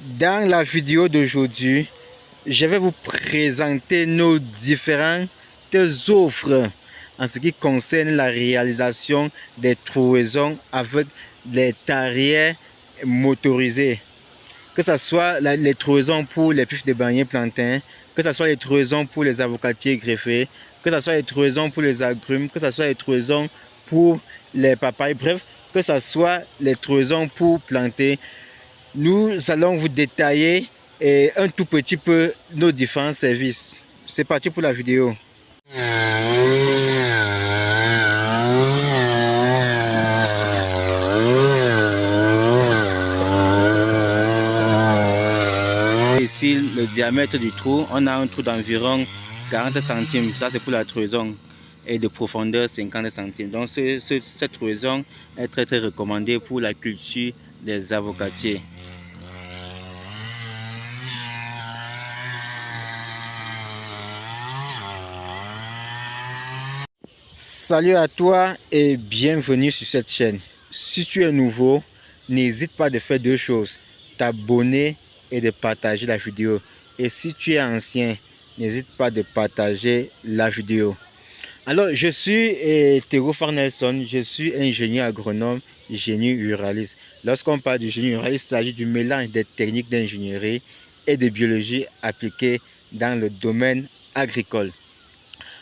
Dans la vidéo d'aujourd'hui, je vais vous présenter nos différentes offres en ce qui concerne la réalisation des trouaisons avec les tarières motorisées. Que ce soit les trouaisons pour les pifs de bannier plantains, que ce soit les trouaisons pour les avocatiers greffés, que ce soit les trouaisons pour les agrumes, que ce soit les trouaisons pour les papayes, bref, que ce soit les trouaisons pour planter. Nous allons vous détailler un tout petit peu nos différents services. C'est parti pour la vidéo. Ici, le diamètre du trou, on a un trou d'environ 40 centimes. Ça, c'est pour la trouaison. Et de profondeur 50 centimes. Donc, cette trouaison est très recommandée pour la culture des avocatiers. Salut à toi et bienvenue sur cette chaîne. Si tu es nouveau, n'hésite pas de faire deux choses: t'abonner et de partager la vidéo. Et si tu es ancien, n'hésite pas de partager la vidéo. Alors, je suis Théo Farnelson, je suis ingénieur agronome, génie ruraliste. Lorsqu'on parle du génie ruraliste, il s'agit du mélange des techniques d'ingénierie et de biologie appliquées dans le domaine agricole.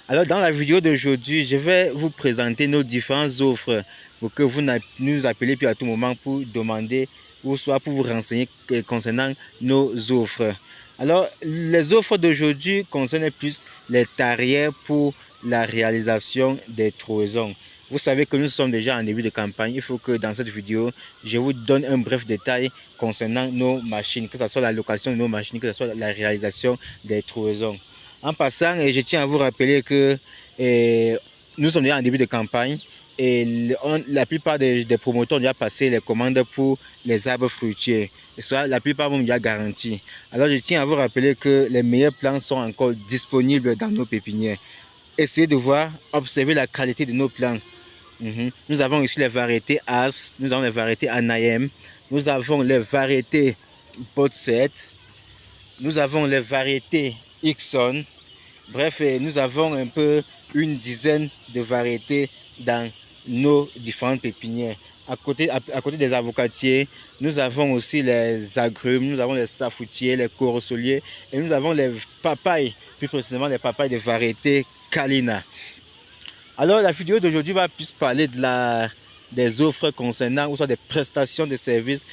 Alors, dans la vidéo d'aujourd'hui, je vais vous présenter nos différentes offres pour que vous nous appelez puis à tout moment pour demander ou soit pour vous renseigner concernant nos offres. Alors, les offres d'aujourd'hui concernent plus les tarières pour la réalisation des trouaisons. Vous savez que nous sommes déjà en début de campagne. Il faut que dans cette vidéo, je vous donne un bref détail concernant nos machines, que ce soit la location de nos machines, que ce soit la réalisation des trouaisons. En passant, je tiens à vous rappeler que nous sommes déjà en début de campagne et la plupart des promoteurs ont déjà passé les commandes pour les arbres fruitiers. Soit la plupart ont déjà garanti. Alors je tiens à vous rappeler que les meilleurs plants sont encore disponibles dans nos pépinières. Essayez de voir, observer la qualité de nos plants. Nous avons ici les variétés As, nous avons les variétés Anaïm, nous avons les variétés Pot 7, nous avons les variétés Ixon. Bref, nous avons un peu une dizaine de variétés dans nos différentes pépinières. À côté des avocatiers, nous avons aussi les agrumes, nous avons les safoutiers, les corossoliers et nous avons les papayes, plus précisément les papayes de variété Kalina. Alors la vidéo d'aujourd'hui va plus parler des offres concernant, ou soit des prestations de services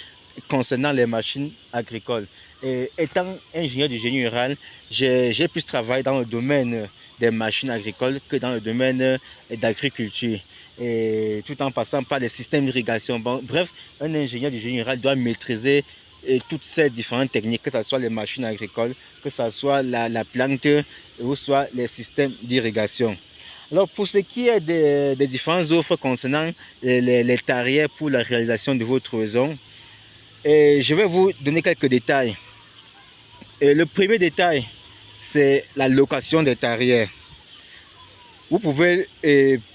concernant les machines agricoles. Et étant ingénieur du génie rural, j'ai plus travaillé dans le domaine des machines agricoles que dans le domaine d'agriculture, et tout en passant par les systèmes d'irrigation. Bon, bref, un ingénieur du génie rural doit maîtriser toutes ces différentes techniques, que ce soit les machines agricoles, que ce soit la plante ou soit les systèmes d'irrigation. Alors, pour ce qui est des différentes offres concernant les tarières pour la réalisation de votre trouaison, je vais vous donner quelques détails. Le premier détail, c'est la location des tarières. Vous pouvez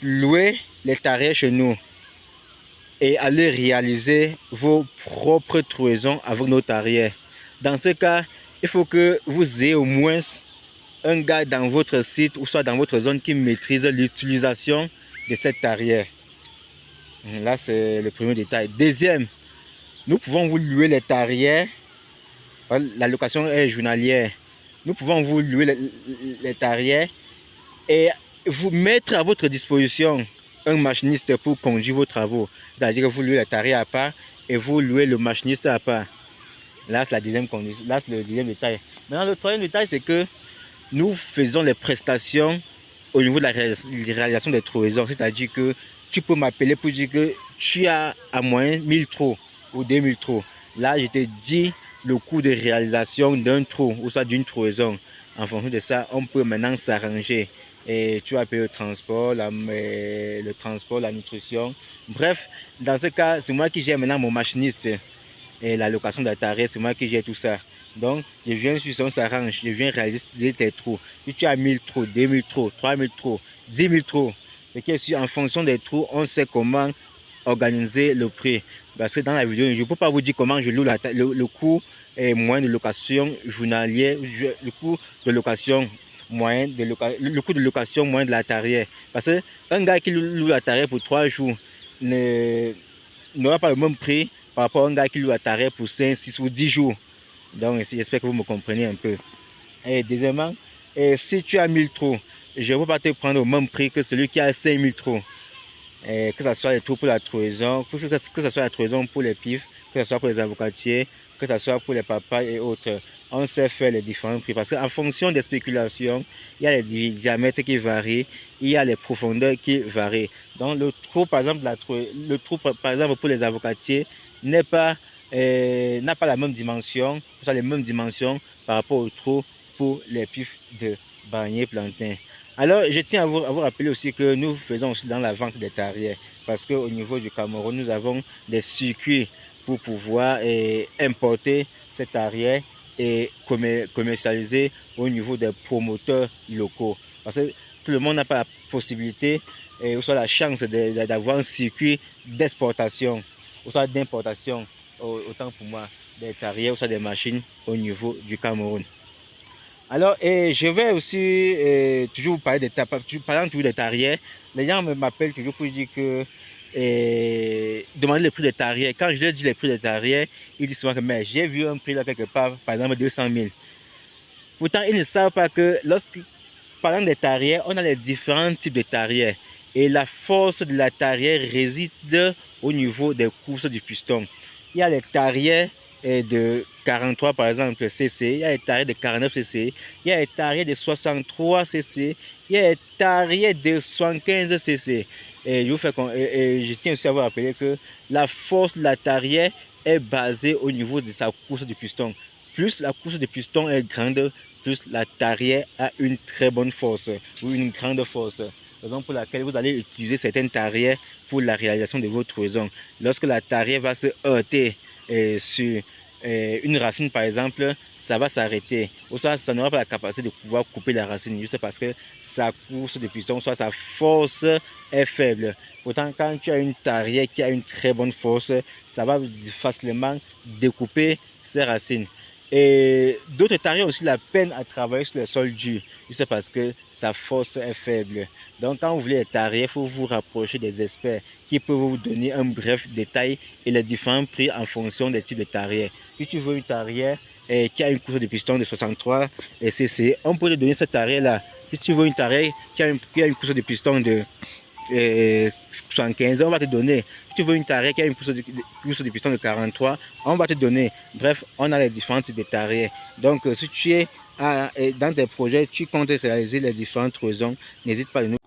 louer les tarières chez nous et aller réaliser vos propres trouaisons avec nos tarières. Dans ce cas, il faut que vous ayez au moins un gars dans votre site ou soit dans votre zone qui maîtrise l'utilisation de cette tarière. Là, c'est le premier détail. Deuxième, nous pouvons vous louer les tarières. La location est journalière. Nous pouvons vous louer les tarières et vous mettre à votre disposition un machiniste pour conduire vos travaux. C'est-à-dire que vous louez les tarières à part et vous louez le machiniste à part. Là, c'est la deuxième condition. Là, c'est le deuxième détail. Maintenant, le troisième détail, c'est que nous faisons les prestations au niveau de la réalisation des trouaisons. C'est-à-dire que tu peux m'appeler pour dire que tu as à moins 1000 trous ou 2000 trous. Là, je te dis le coût de réalisation d'un trou ou soit d'une trouaison. En fonction de ça, on peut maintenant s'arranger. Et tu vas payer le transport, la nutrition. Bref, dans ce cas, c'est moi qui gère maintenant mon machiniste. Et la location de la tarière, c'est moi qui gère tout ça. Donc, je viens sur son s'arrange, je viens réaliser tes trous. Si tu as 1000 trous, 2000 trous, 3000 trous, 10 000 trous, c'est que en fonction des trous, on sait comment organiser le prix. Parce que dans la vidéo, je ne peux pas vous dire comment je loue le coût moyen de location journalière, le coût de location moyen le coût de location moyen de la tarière. Parce qu'un gars qui loue la tarière pour 3 jours n'aura pas le même prix par rapport à un gars qui loue la tarière pour 5, 6 ou 10 jours. Donc j'espère que vous me comprenez un peu. Et deuxièmement, si tu as 1000 trous, je ne peux pas te prendre au même prix que celui qui a 5000 trous. Que ce soit les trous pour la trouaison, que ce soit la trouaison pour les pifs, que ce soit pour les avocatiers, que ce soit pour les papayes et autres. On sait faire les différents prix parce qu'en fonction des spéculations, il y a les diamètres qui varient, il y a les profondeurs qui varient. Donc le trou, par exemple, par exemple pour les avocatiers n'a pas la même dimension, les mêmes dimensions par rapport au trou pour les pifs de bananier plantain. Alors, je tiens à vous rappeler aussi que nous faisons aussi dans la vente des tarières parce qu'au niveau du Cameroun, nous avons des circuits pour pouvoir importer ces tarières et commercialiser au niveau des promoteurs locaux. Parce que tout le monde n'a pas la possibilité ou soit la chance d'avoir un circuit d'exportation ou soit d'importation, autant pour moi, des tarières ou soit des machines au niveau du Cameroun. Alors, je vais aussi toujours vous parler des tarières. Les gens m'appellent toujours pour dire que demander le prix des tarières. Quand je leur dis les prix des tarières, ils disent souvent que j'ai vu un prix là quelque part, par exemple 200 000. Pourtant, ils ne savent pas que lorsque, parlant des tarières, on a les différents types de tarières. Et la force de la tarière réside au niveau des courses du piston. Il y a les tarières de 43 par exemple cc, il y a les tarières de 49 cc, il y a les tarières de 63 cc, il y a les tarières de 75 cc. Et je tiens aussi à vous rappeler que la force de la tarière est basée au niveau de sa course du piston. Plus la course du piston est grande, plus la tarière a une très bonne force ou une grande force. Raison pour laquelle vous allez utiliser certaines tarières pour la réalisation de votre trouaison. Lorsque la tarière va se heurter sur une racine par exemple, ça va s'arrêter. Ou ça n'aura pas la capacité de pouvoir couper la racine juste parce que sa course de piston, soit sa force est faible. Pourtant, quand tu as une tarière qui a une très bonne force, ça va facilement découper ses racines. Et d'autres tarières ont aussi la peine à travailler sur le sol dur, juste parce que sa force est faible. Donc quand vous voulez les tarières, il faut vous rapprocher des experts qui peuvent vous donner un bref détail et les différents prix en fonction des types de tarières. Si tu veux une tarière qui a une course de piston de 63 cc, on peut te donner cette tarière là. Si tu veux une tarière qui a une course de piston de 75, on va te donner. Si tu veux une tarière qui a une course de piston de 43, on va te donner. Bref, on a les différents types de tarières. Donc si tu es dans tes projets, tu comptes réaliser les différentes raisons, n'hésite pas à nous